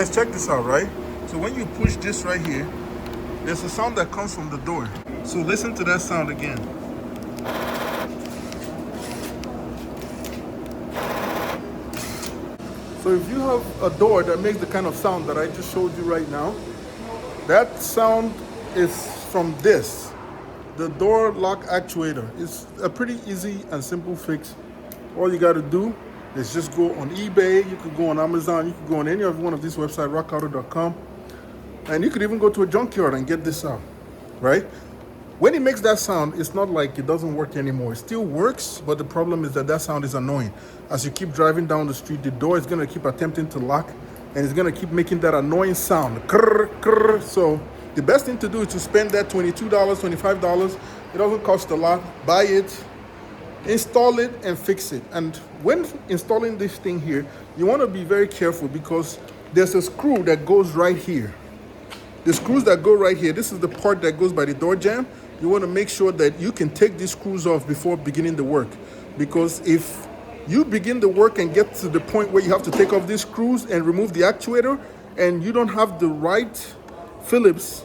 guys, check this out, right? So when you push this right here, there's a sound that comes from the door. So listen to that sound again. So if you have a door that makes the kind of sound that I just showed you right now, that sound is from this, the door lock actuator. It's a pretty easy and simple fix. All you got to do is just go on eBay, you could go on Amazon, you could go on any of one of these websites, rockauto.com, and you could even go to a junkyard and get this out, right? When it makes that sound, it's not like it doesn't work anymore. It still works, but the problem is that that sound is annoying. As you keep driving down the street, the door is gonna keep attempting to lock, and it's gonna keep making that annoying sound. Krr, krr. So the best thing to do is to spend that $22, $25. It doesn't cost a lot. Buy it, install it, and fix it. And when installing this thing here, you wanna be very careful because there's a screw that goes right here. The screws that go right here, this is the part that goes by the door jamb. You want to make sure that you can take these screws off before beginning the work. Because if you begin the work and get to the point where you have to take off these screws and remove the actuator, and you don't have the right Phillips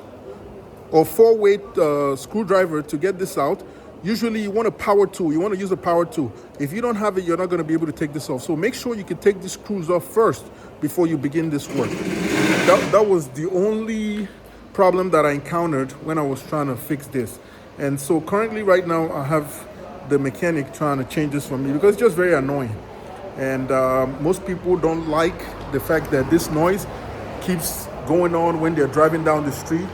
or 4-weight screwdriver to get this out, usually you want a power tool. You want to use a power tool. If you don't have it, you're not going to be able to take this off. So make sure you can take these screws off first before you begin this work. That was the only problem that I encountered when I was trying to fix this. And so currently right now I have the mechanic trying to change this for me because it's just very annoying. And most people don't like the fact that this noise keeps going on when they're driving down the street.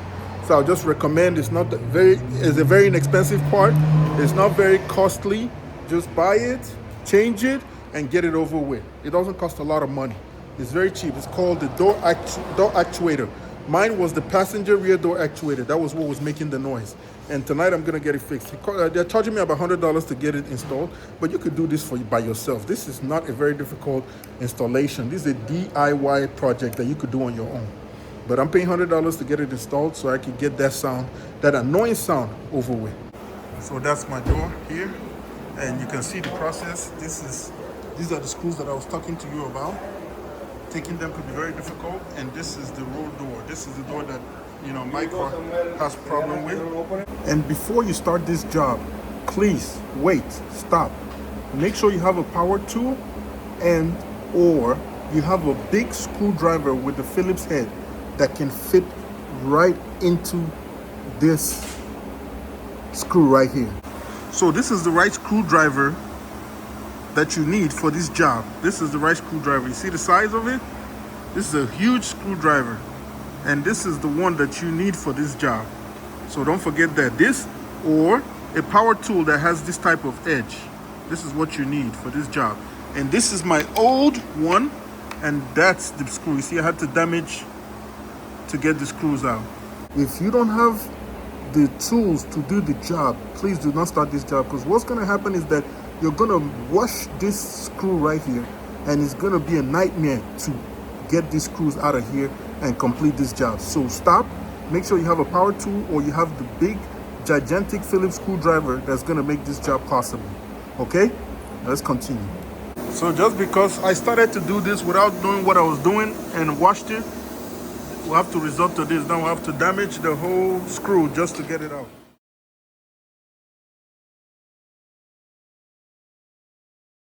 So I'll just recommend it's a very inexpensive part. It's not very costly. Just buy it, change it, and get it over with. It doesn't cost a lot of money. It's very cheap. It's called the door actuator. Mine was the passenger rear door actuator. That was what was making the noise. And tonight I'm gonna get it fixed. They're charging me about $100 to get it installed, but you could do this by yourself. This is not a very difficult installation. This is a DIY project that you could do on your own. But I'm paying $100 to get it installed so I can get that sound, that annoying sound, over with. So that's my door here, and you can see the process. These are the screws that I was talking to you about. Taking them could be very difficult, and this is the roll door. This is the door that my car has problem with. And before you start this job, please wait, stop. Make sure you have a power tool or you have a big screwdriver with the Phillips head that can fit right into this screw right here. So this is the right screwdriver that you need for this job. This is the right screwdriver. You see the size of it? This is a huge screwdriver, and this is the one that you need for this job. So don't forget that. This or a power tool that has this type of edge. This is what you need for this job. And this is my old one, and that's the screw. You see, I had to damage to get the screws out. If you don't have the tools to do the job, please do not start this job, because what's going to happen is that you're going to wash this screw right here, and it's going to be a nightmare to get these screws out of here and complete this job. So stop. Make sure you have a power tool or you have the big gigantic Phillips screwdriver that's going to make this job possible. Okay, let's continue. So just because I started to do this without knowing what I was doing and washed it, we'll have to resort to this. Now we'll have to damage the whole screw just to get it out.